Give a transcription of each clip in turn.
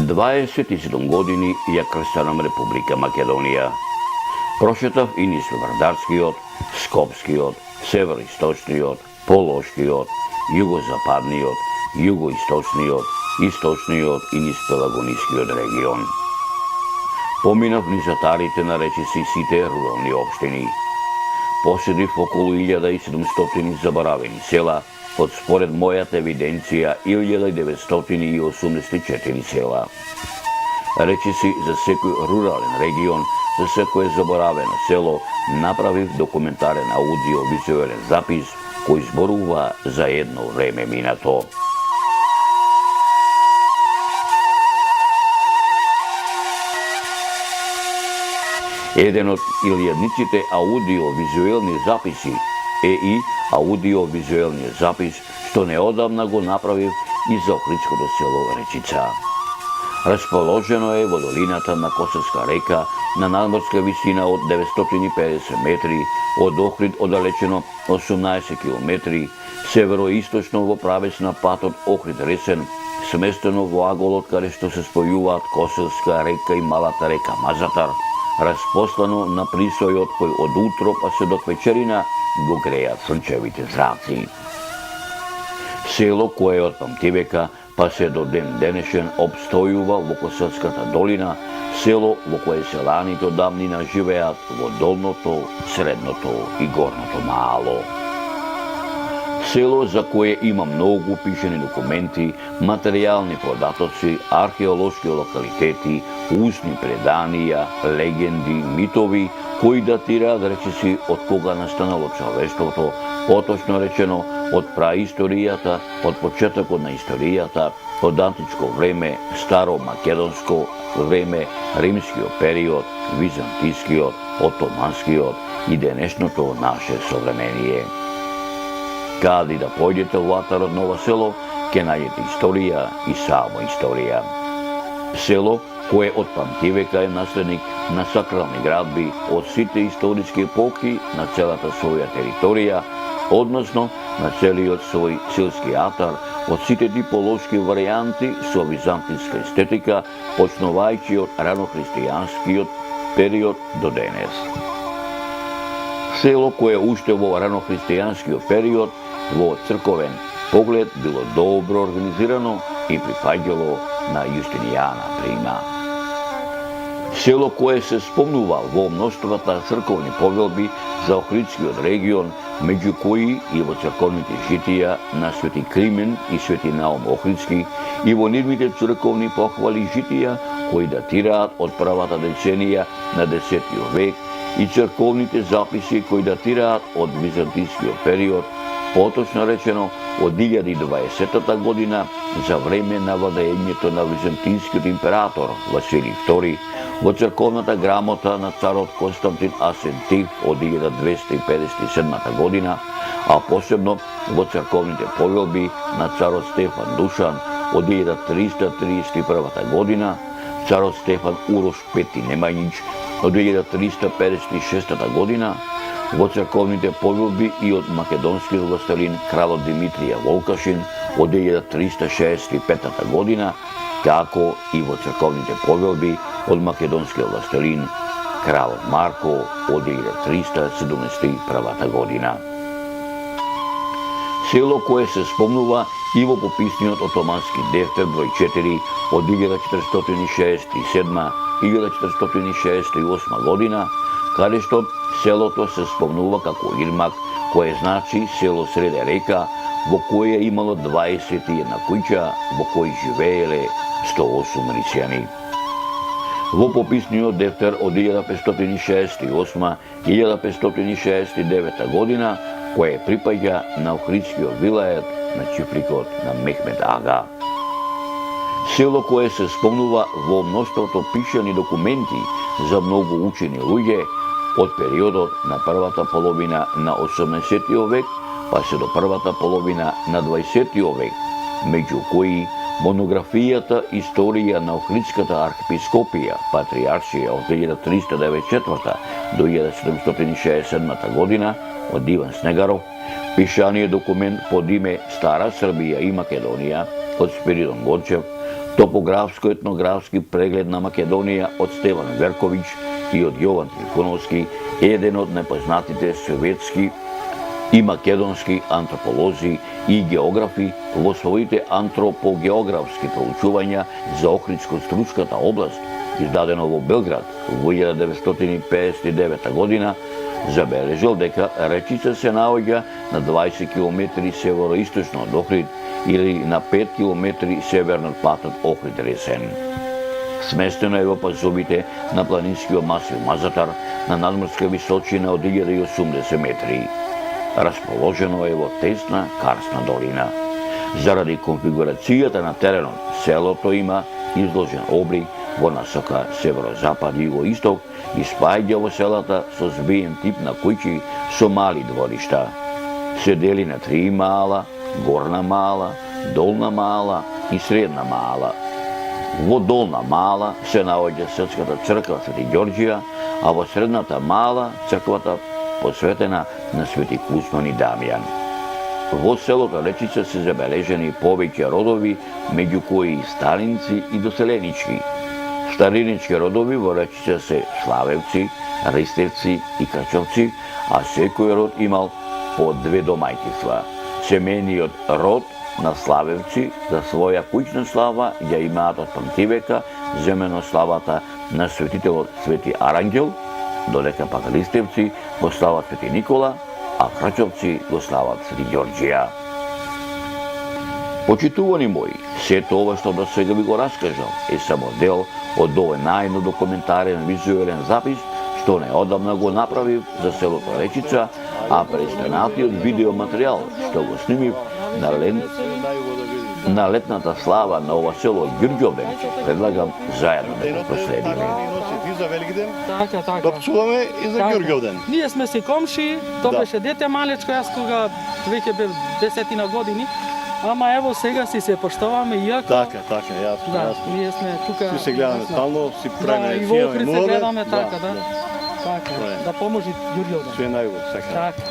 27 години ја крстанам Република Македонија. Прошетав и низ Вардарскиот, Скопскиот, Североисточниот, Полошкиот, Југозападниот, Југоисточниот, Источниот и низ Пелагонискиот регион. Поминав низ атарите на речиси сите рурални општини. Поседив околу 1700 заборавени села, од според мојата евиденција 1984 села. Речиси за секој рурален регион, за секое заборавено село, направив документарен аудио-визуелен запис кој зборува за едно време минато. Еден од илјадниците аудио-визуелни записи е и аудио-визуелниот запис што неодамна го направив и за охридското село Речица. Расположено е во долината на Косовска река на надморска висина од 950 метри, од Охрид оддалечено 18 километри, североисточно во правец на патот Охрид-Ресен, сместено во аголот каде што се спојуваат Косовска река и малата река Мазатар, распослано на присојот кој од утро па се до вечерина го греат сончевите зраци. Село кое од памтивека па се до ден денешен обстојува во Косовската долина, село во кое селаните од давнина живеат во долното, средното и горното Маало. Село за кое има многу пишени документи, материјални податоци, археолошки локалитети, устни преданија, легенди, митови, кои датираат речиси од кога настанало човештвото, поточно речено од праисторијата, од почетокот на историјата, од античко време, старо македонско време, римскиот период, византискиот, отоманскиот и денешното наше современие. Каде да појдете во атарот на ова село, ќе најдете историја и само историја. Село кое од памтивека е наследник на сакрални градби од сите историски епохи на целата своја територија, односно на целиот свој селски атар од сите типолошки варијанти со византиска естетика, почнувајќи од ранохристијанскиот период до денес. Село кое уште во ранохристијанскиот период во црковен поглед било добро организирано и припаѓало на Јустинијана прима. Село кое се спомнува во мноштвата црковни повелби за Охридскиот регион, меѓу кои и во црковните житија на Свети Кримен и Свети Наум Охридски и во нивните црковни похвали житија кои датираат од првата деценија на 10 век и црковните записи кои датираат од византискиот период, поточно речено од 1020 година за време на владеењето на византискиот император Василий II, во црковната грамота на царот Константин Асентив од 1257 година, а посебно во црковните повелби на царот Стефан Душан од 1331 година, царот Стефан Урош Пети Немањич од 1356 година, во црковните повелби и од македонскиот властелин кралот Димитрија Волкашин од 1365 година, како и во црковните повелби од македонскиот властелин кралот Марко од 1371 година. Село кое се спомнува и во пописниот отомански дефтер број 4 од 1467-1468 година, каде што селото се спомнува како Ирмак, кое значи село среде река, во кое имало 21 куќа, во кои живееле 108 рисјани. Во пописниот дефтер од 1568-1569 година, кое припаѓа на Охридскиот вилајет на чифликот на Мехмед Ага. Село кое се спомнува во мноштвото пишани документи за многу учени луѓе од периодот на првата половина на 18 век, па се до првата половина на 20 век, меѓу кои монографијата Историја на Охридската архиепископија, патриаршија од 1394 до 1767 година од Иван Снегаров, пишаниот документ под име Стара Србија и Македонија од Спиридон Горчев, Topografsko-etnografski pregled na Македонија од Стеван Верковиќ и од Јован Трифоновски е еден од непознатите советски и македонски антрополози и географи во своите антропогеографски проучувања за Охридско-Стручката област, издадено во Белград во 1959 година, забележал дека речица се наоѓа на 20 км североисточно од Охрид или на 5 км северно од патот Охрид-Ресен. Сместено е во пазовите на планинскиот масив Мазатар на надморска височина од 1080 метри. Расположено е во тесна карстна долина. Заради конфигурацијата на теренот, селото има изложен облик во насока северозапад и југоисток и спаѓа во селата со збиен тип на куќи со мали дворишта. Се дели на 3 мала, горна мала, долна мала и средна мала. Во долна мала се наоѓа селската црква Свети Ѓорѓија, а во средната мала црквата посветена на Свети Кузман и Дамјан. Во селото Речица се забележени повеќе родови, меѓу кои и старинци и доселенички. Старинички родови во Речица се Славевци, Ристевци и Качовци, а секој род имал по 2 домајќинства. Семејниот род на Славевци за своја куќна слава ја имаат од памтивека земено славата на светителот Свети Арангел, додека пак Ристевци го слават Свети Никола, а Крачовци го слават Свети Ѓорѓија. Почитувани мои, сето ова што до сега ви го раскажам е само дел од овој најно документарен визуелен запис што неодамна го направив за селото Речица, а престанатиот видеоматеријал што го снимив на летната слава на ова село Ѓурѓовден, предлагам заедно да го проследиме. За Великден, Така. допчуваме и за Ѓурѓовден. Ние сме си комши, тоа беше дете малечко, јас кога веќе бев 10 години, ама ево сега си се поштоваме иако. Така, јасно. Да, ние сме тука. Си се гледаме стално, си правиме и во Охрид се гледаме така, да. Така, да поможи Ѓурѓовден. Све најубаво, сакам. Така.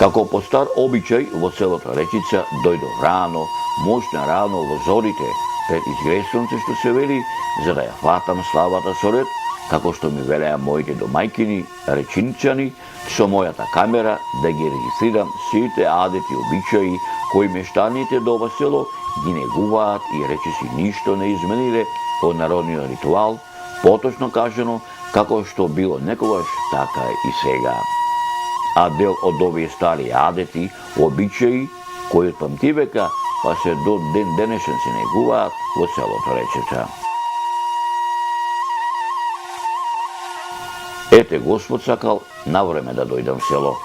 Како по стар обичај во селото Речица дојдов рано, моќна рано во зорите пред изгресонце што се вели, за да ја фатам славата со ред, како што ми велеа моите домајкини, речиничани, со мојата камера да ги регистрирам сите адети и обичаи кои мештаните до ова село ги негуваат и речиси ништо не измениле од народниот ритуал, поточно кажано, како што било некогаш, така и сега. А дел од овие стари адети, обичаи, кои од памтивека, па се до ден денешен се негуваат во селото Речица. Ете, Господ сакал навреме да дојдам в село.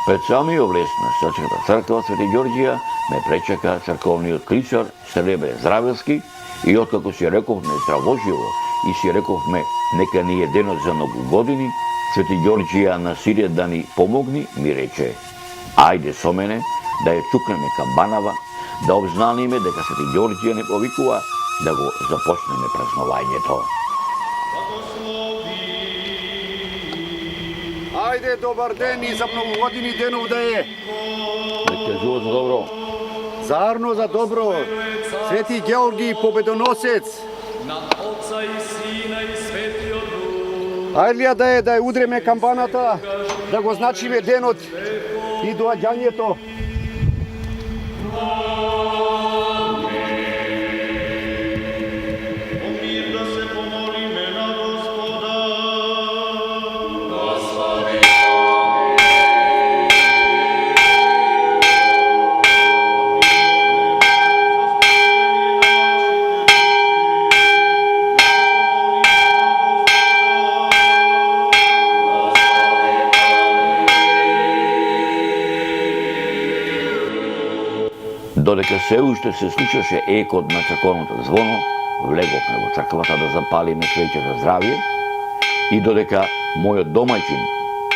Пред самиот влез на селската црква Свети Ѓорѓија ме пречака црковниот клисар Сребре Здравелски и откако си рековме здравоживо и си рековме нека ни е денот за многу години, Свети Ѓорѓија на сире да ни помогни, ми рече: ајде со мене да ја чукнеме камбанава, да обзнаниме дека Свети Ѓорѓија не повикува, да го започнеме празнувањето. Ајде, добар ден и за многу години денов да е. Нека живот за добро. Зарно за добро. Свети Георги победоносец. Ајде да е удреме камбаната, да го значиме денот и доаѓањето. Додека се уште се слушаше екот на црковното звоно, влеговме во црквата да запалиме свеќе за здравје и додека мојот домаќин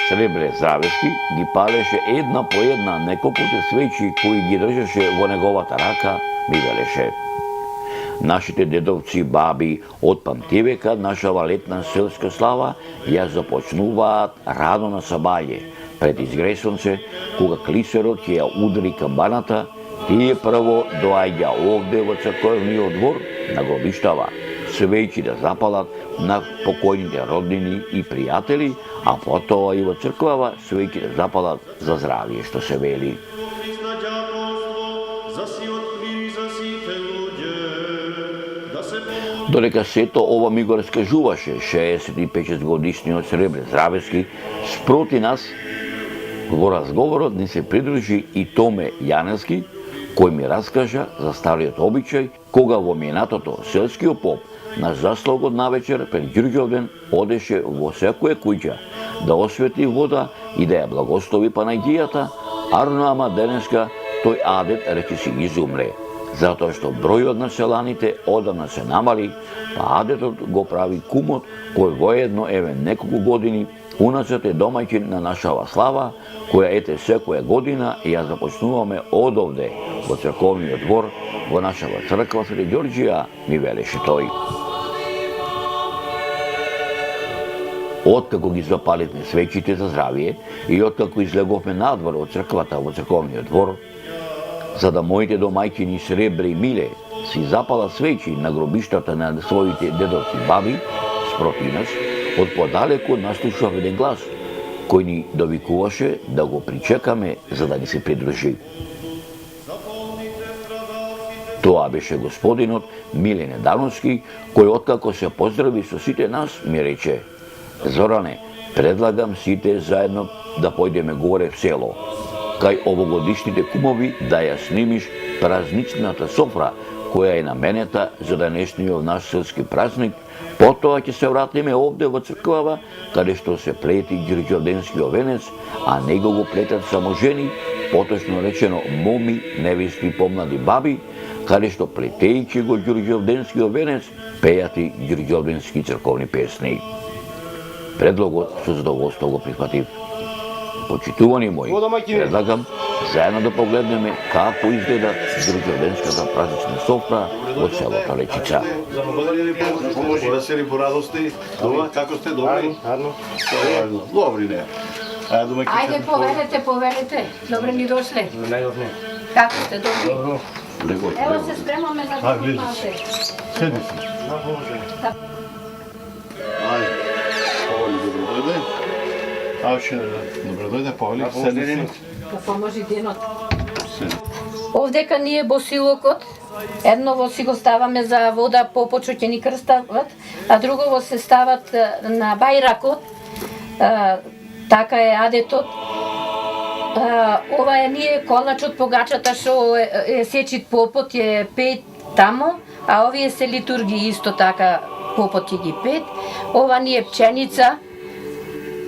Сребре Здравевски ги палеше една по една неколкуте свеќи кои ги држеше во неговата рака, ми велеше: нашите дедовци, баби од памтивека нашава летна селска слава ја започнуваат рано на сабаје, пред изгресонце, кога клисерот ќе ја удри камбаната, тие прво доаѓа овде во црковниот двор на гробиштава, свеќи да запалат на покојните роднини и пријатели, а потоа и во црквава свеќи да запалат за здравие, што се вели. Додека сето ова ми го раскажуваше 65 годишниот Сребре Здравески, спроти нас во разговорот ни се придружи и Томе Јаневски, кој ми раскажа за стариот обичај, кога во минатото селскиот поп на заслогот навечер пред Ѓурѓовден одеше во секоја куќа да освети вода и да ја благослови Панагијата, ама денеска тој адет речиси изумре, затоа што бројот на селаните одамна се намали, па адетот го прави кумот кој воедно еве неколку години уназад е домаќин на нашава слава, која ете секоја година ја започнуваме одовде во црковниот двор, во нашава црква Свети Ѓорѓија, ми велеше тој. Откако ги запаливме свечите за здравие и откако излеговме надвор од црквата во црковниот двор, за да моите домајчини Сребре и Миле си запала свечи на гробиштата на своите дедовци и баби, спроти нас, од подалеку наслушав еден глас, кој ни довикуваше да го причекаме за да ни се придружи. Тоа беше господинот Миле Недановски, кој откако се поздрави со сите нас, ми рече: Зоране, предлагам сите заедно да појдеме горе в село, кај овогодишните кумови да ја снимиш празничната софра, која е наменета за денешниот наш селски празник. Потоа ќе се вратиме овде во црквава, каде што се плети ѓурѓовденскиот венец, а него го плетат само жени, поточно речено моми, невести, помлади баби, каде што плетејќи го ѓурѓовденскиот венец, пејат и ѓурѓовденски црковни песни. Предлогот со задоволство го прифатив. Почитувани мои, предлагам заедно да погледнеме како изгледа ѓурѓовденската празнична софра од селото Речица. Весели по радости. Дома, како сте? Добри? Добри, не. Ајде, поверете. Добре ни дошле. Како сте, добри? Ево се спремаме за домашните. Седи си. Ајде. Повели, добро дојде. Авше, добро дојде, повели, седи си. Да поможи денот. Овдека ние босилокот, едново си го ставаме за вода по почуќе ни крстават, а другово се стават на бајракот, така е адетот. Ова е ние колначот погачата што е сечит попот е пет тамо, а овие се литурги исто така попот ќе ги пет. Ова ни е пченица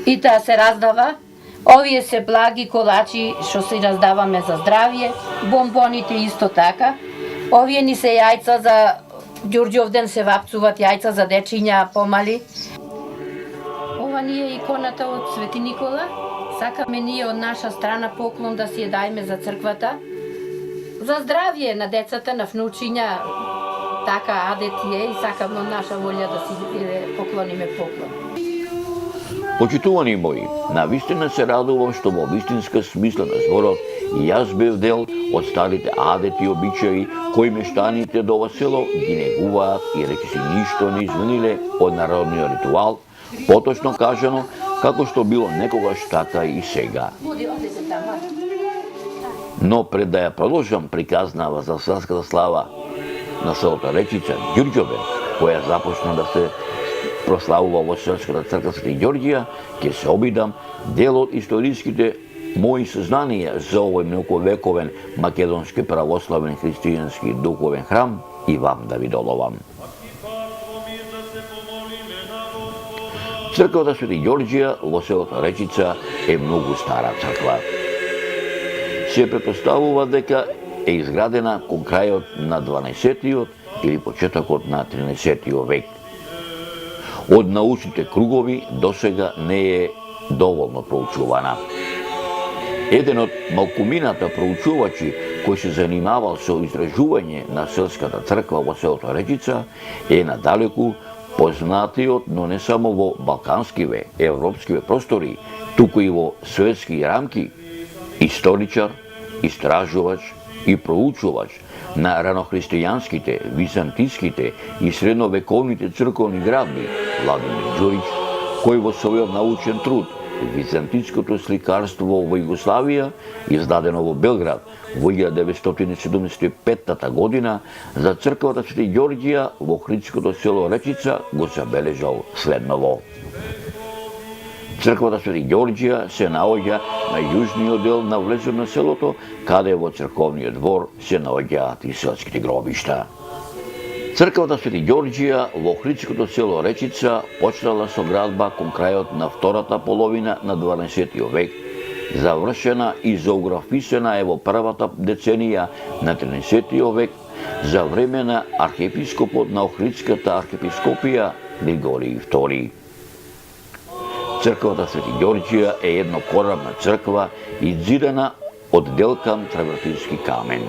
и таа се раздава. Овие се благи колачи што се раздаваме за здравие, бомбоните исто така. Овие ни се јајца за Ѓурѓовден се вапцуват јајца за дечиња помали. Ова ни е иконата од Свети Никола. Сакаме ние од наша страна поклон да си ја дајме за црквата. За здравие на децата, на внучиња, така адет е и сакаме од наша волја да си поклониме поклон. Почитувани мои, навистина се радувам што во вистинска смисла на зборот и јас бев дел од старите адети и обичаи кои мештаните до ова село ги негуваат и речиси ништо не измениле од народниот ритуал, поточно кажано, како што било некогаш така и сега. Но пред да ја продолжам приказнава за селската слава на селото Речица, Ѓурѓовден, која започна да се прославува во селската црква Свети Ѓорѓија, ќе се обидам дел од историските мои сознанија за овој многовековен македонски православен христијански духовен храм и вам да ви доловам. Црквата Свети Ѓорѓија во селото Речица е многу стара црква. Се претпоставува дека е изградена кон крајот на 12-тиот или почетокот на 13-тиот век. Од научните кругови досега не е доволно проучувана. Еден од малкумината проучувачи кој се занимавал со изражување на селската црква во селото Речица е надалеку познатиот, но не само во балканскиве, европскиве простори, туку и во светски рамки, историчар, истражувач и проучувач на ранохристијанските, византиските и средновековните црковни градби Владимир Ѓурич, кој во својот научен труд Византиското сликарство во Југославија, издадено во Белград во 1975 година, за црквата Свети Ѓорѓија во охридското село Речица го забележал следново. Црквата Свети Ѓорѓија се наоѓа на јужниот дел на влезот на селото, каде во црковниот двор се наоѓаат и селските гробишта. Црквата Свети Ѓорѓија во охридското село Речица почнала со градба кон крајот на втората половина на 12 век, завршена и зоографисана е во првата деценија на 13 век за време на архиепископот на Охридската архиепископија Григорий II. Црквата Свети Ѓорѓија е еднокорабна црква изидена од делкан травертински камен.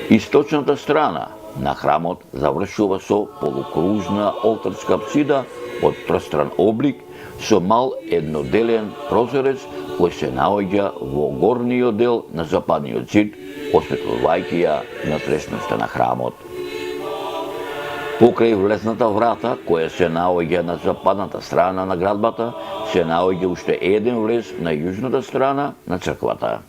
Источната страна на храмот завршува со полукружна олтарска апсида од простран облик со мал едноделен прозорец кој се наоѓа во горниот дел на западниот зид, осветлувајќи ја натрешноста на храмот. Покрај влезната врата, која се наоѓа на западната страна на градбата, се наоѓа уште еден влез на јужната страна на црквата.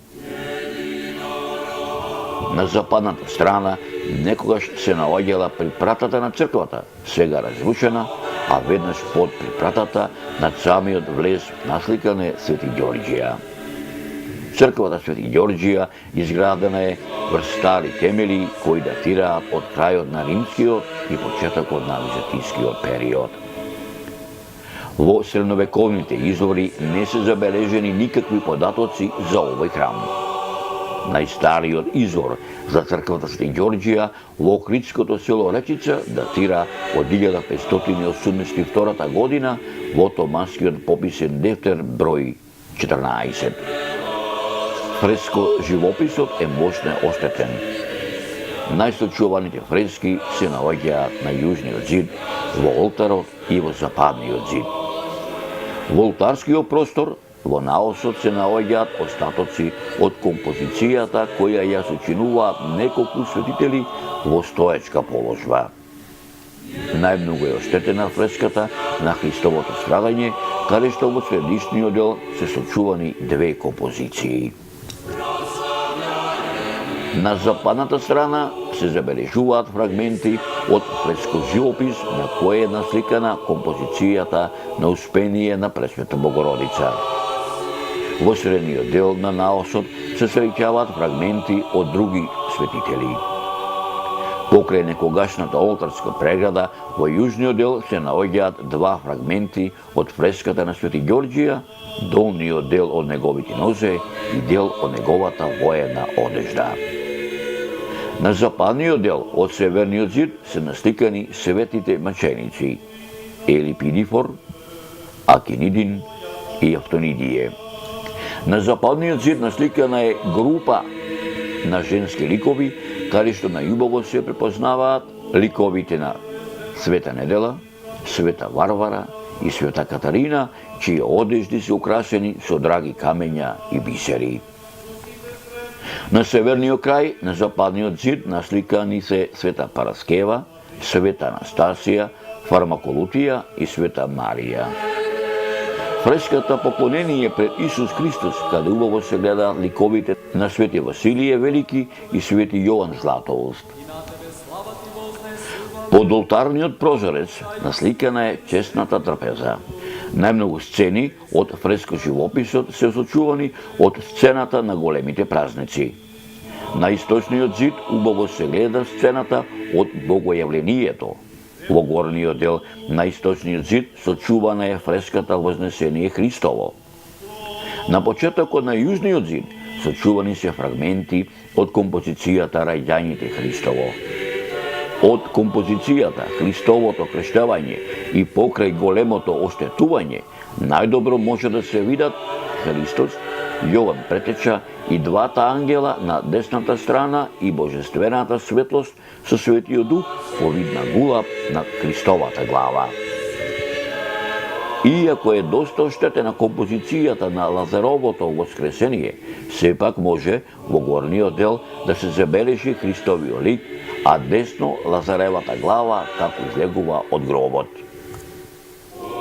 На западната страна некогаш се наоѓала припратата на црквата, сега разрушена, а веднаш под припратата над самиот влез насликан е Свети Ѓорѓија. Црквата Свети Ѓорѓија изградена е врз стари темели кои датираат од крајот на римскиот и почетокот на византискиот период. Во средновековните извори не се забележени никакви податоци за овој храм. Најстариот извор за црквата Свети Ѓорѓија во охридското село Речица датира од 1582 година во томанскиот пописен дефтер број 14. Фреско живописот е мощно оштетен. Најсочуваните фрески се наоѓаат на јужниот зид, во олтарот и во западниот зид. Во олтарскиот простор во наосот се наоѓаат остатоци од композицијата која ја сочинуваат неколку светители во стоечка положба. Најмногу е оштетена фреската на Христовото страдање, каде што во средишниот дел се сочувани две композиции. На западната страна се забележуваат фрагменти од фреско живопис на кој е насликана композицијата на Успение на Пресвета Богородица. Во средниот дел на наосот се среќаваат фрагменти од други светители. Покрај некогашната олтарска преграда, во јужниот дел се наоѓаат два фрагменти од фреската на Свети Ѓорѓија, долниот дел од неговите нозе и дел од неговата воена одежда. На западниот дел од северниот зид се насликани светите маченици Елипидифор, Акинидин и Автонидие. На западниот зид насликана е група на женски ликови, каде што најубаво се препознаваат ликовите на Света Недела, Света Варвара и Света Катарина, чии одежди се украсени со драги камења и бисери. На северниот крај, на западниот зид, насликани се Света Параскева, Света Анастасија, Фармаколутија и Света Марија. Фреската Поклонение пред Исус Христос, каде убаво се гледаат ликовите на Свети Василије Велики и Свети Јован Златоуст. Под олтарниот прозорец насликана е честната трпеза. Најмногу сцени од фреско живописот се сочувани од сцената на големите празници. На источниот зид убаво се гледа сцената од Богојавлението. Во горниот дел на источниот зид сочувана е фреската Вознесение Христово. На почетокот на јужниот зид сочувани се фрагменти од композицијата Раѓањите Христово. Од композицијата Христовото крштавање и покрај големото оштетување, најдобро може да се видат Христос, Јован Претеча и двата ангела на десната страна и божествената светлост со Светиот Дух во вид на гулаб на Христовата глава. Иако е доста оштетена композицијата на Лазаровото воскресение, сепак може во горниот дел да се забележи Христовиот лик, а десно Лазаревата глава како излегува од гробот.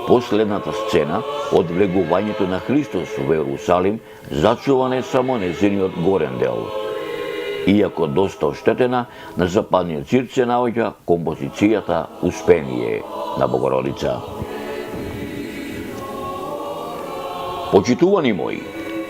Последната сцена од влегувањето на Христос во Ерусалим зачува не само незиниот горен дел. Иако доста оштетена, на западниот цирк се наоѓа композицијата Успение на Богородица. Почитувани мои,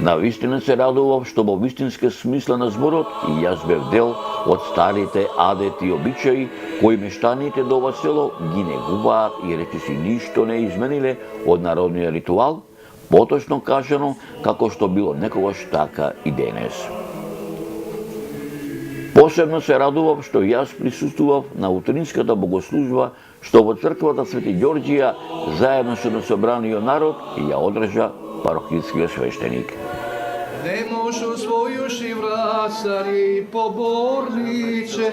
навистина се радував што во вистинска смисла на зборот и јас бев дел од старите адети и обичаи кои мештаните до ова село ги негуваат и речиси ништо не измениле од народниот ритуал, поточно кажано како што било некогаш така и денес. Посебно се радував што јас присуствував на утринската богослужба што во црквата Свети Ѓорѓија заедно со собраниот народ ја одржа парохискиот свештеник. Не можу својуши врасари поборниче,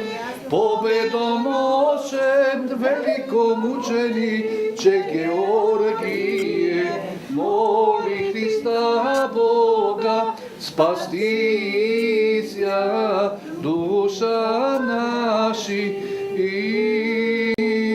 победоносен великомучениче Георгије, моли Христа Бога, спастися душа наши и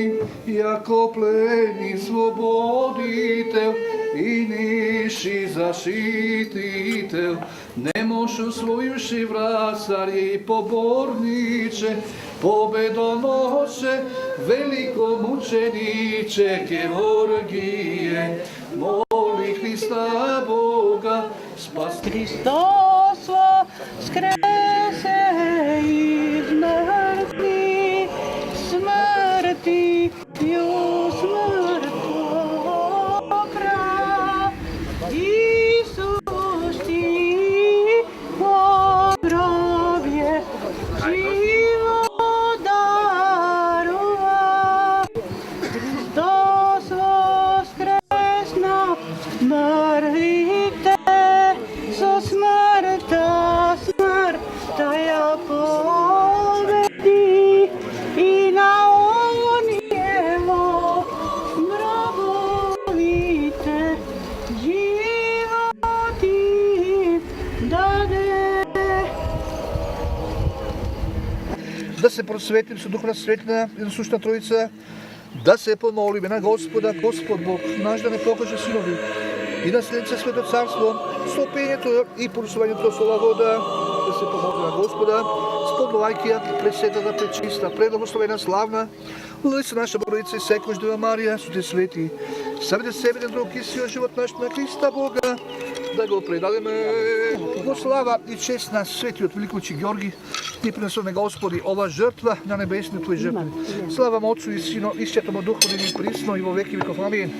јако плени слободител и ниши заштитител, не можу својуши врасари поборниче, победоносе великомучениче Георгије, моли Христа Бога, спаси. Христос воскресе из мертвых, смртью смртвого прав. Иисус ти во гробе живот дарува. Христос воскресна мртвите, со смртта смртта ја победи и на оние во гробовите живот им даде. Да се просветим со Дух на Светлина и на Сушна Троица, да се помолиме на Господа, Господ Бог наш да не покаже синови и наследница Свето Царство, стопењето и порусувањето со ова вода, да се помолиме на Господа, спомнувајќи ја пресветата, пречиста, предблагословена, славна, Лица наша Богородица и секојаш Дева Марија, со те свети, самите себе на друг и сиот живот наш на Христа Бога, да го предадеме во слава и чест на светиот великочи Ѓорги, ни принесуваме Господи ова жртва на небесни Твои жртви. Слава Отцу и Сино и Светому Духу, нини и присно и во веки веков. Амин.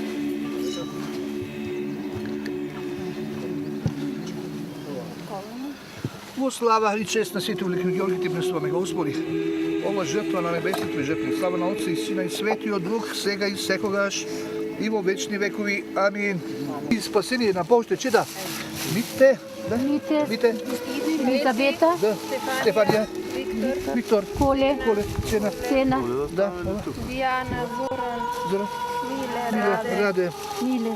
Во слава и чест на светиот велики Ѓорги ти принесуваме Господи ова жртва на небесни Твои жртви. Слава на Отца и Сина и Светиот Дух, сега и секогаш и во вечни векови. Амин. И спасение на Божите чеда. Мите, да? Мите, Елизабета, да, Стефанија, Виктор, Коле, Цена, Цена, да, Диана, Зоран, Зора, Миле, Раде. Миле.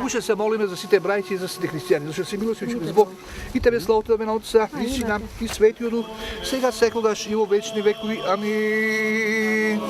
Уште се молиме за сите брајци и за сите христијани, зашто си милост и очи Бог. И тебе славата на Отца и Сина и Светиот Дух, сега секогаш и во вечни векови. Амин.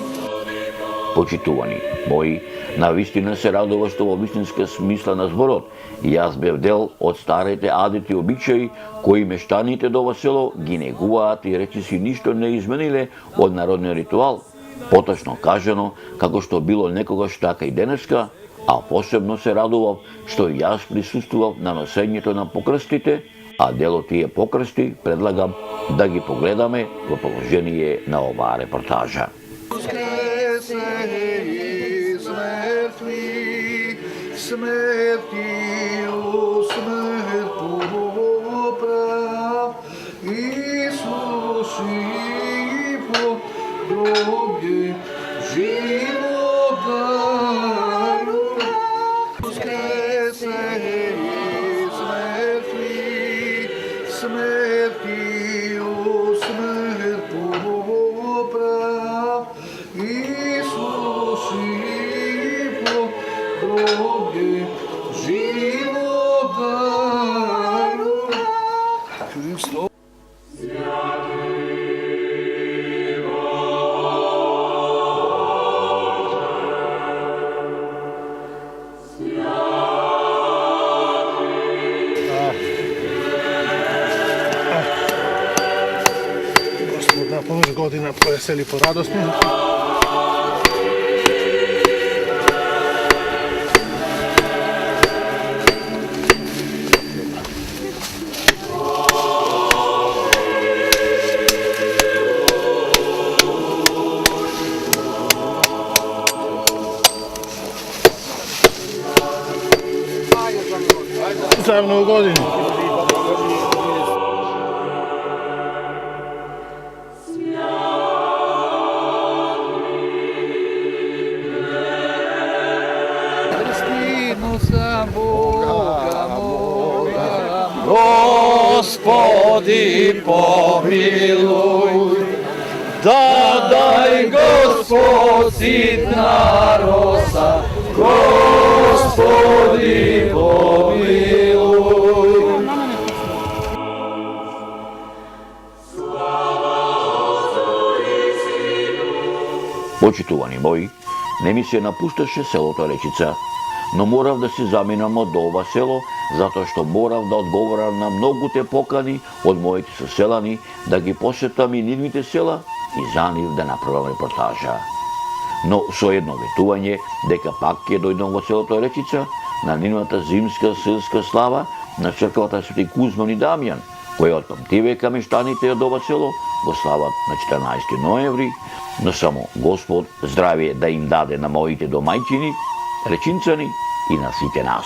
Почитувани мои, навистина се радува што во вистинска смисла на зборот јас бев дел од старите адети и обичаи кои мештаните до ова село ги негуваат и речиси ништо не измениле од народниот ритуал, поточно кажано како што било некогаш така и денеска, а посебно се радував што јас присуствував на носењето на покрстите, а дел од тие покрсти предлагам да ги погледаме во продолжение на оваа репортажа. Воскресе из мертвих, смертью смерть поправ, Иисус и по гробе живот дарува. Воскресе из мертвих, смертью смерть поправ, Иисус и по drugi život daruj. Hristos. Gospod da pomož godina poveseli poradosni. Za Novu godinu. Krstimo sa Boga moga, Gospodi pomiluj, da daj Gospod sitna rosa, Gospodi pomiluj. Почитувани мои, не ми се напушташе селото Речица, но морав да се заминам од ова село, затоа што морав да одговорам на многуте покани од моите соселани да ги посетам и нивните села и за нив да направам репортажа. Но со едно ветување дека пак ќе дојдам во селото Речица на нивната зимска селска слава на црквата Свети Кузман и Дамјан, која од памтивека мештаните од ова село го слават на 14 ноември, но само Господ здравие да им даде на моите домајчини, речинцани и на сите нас.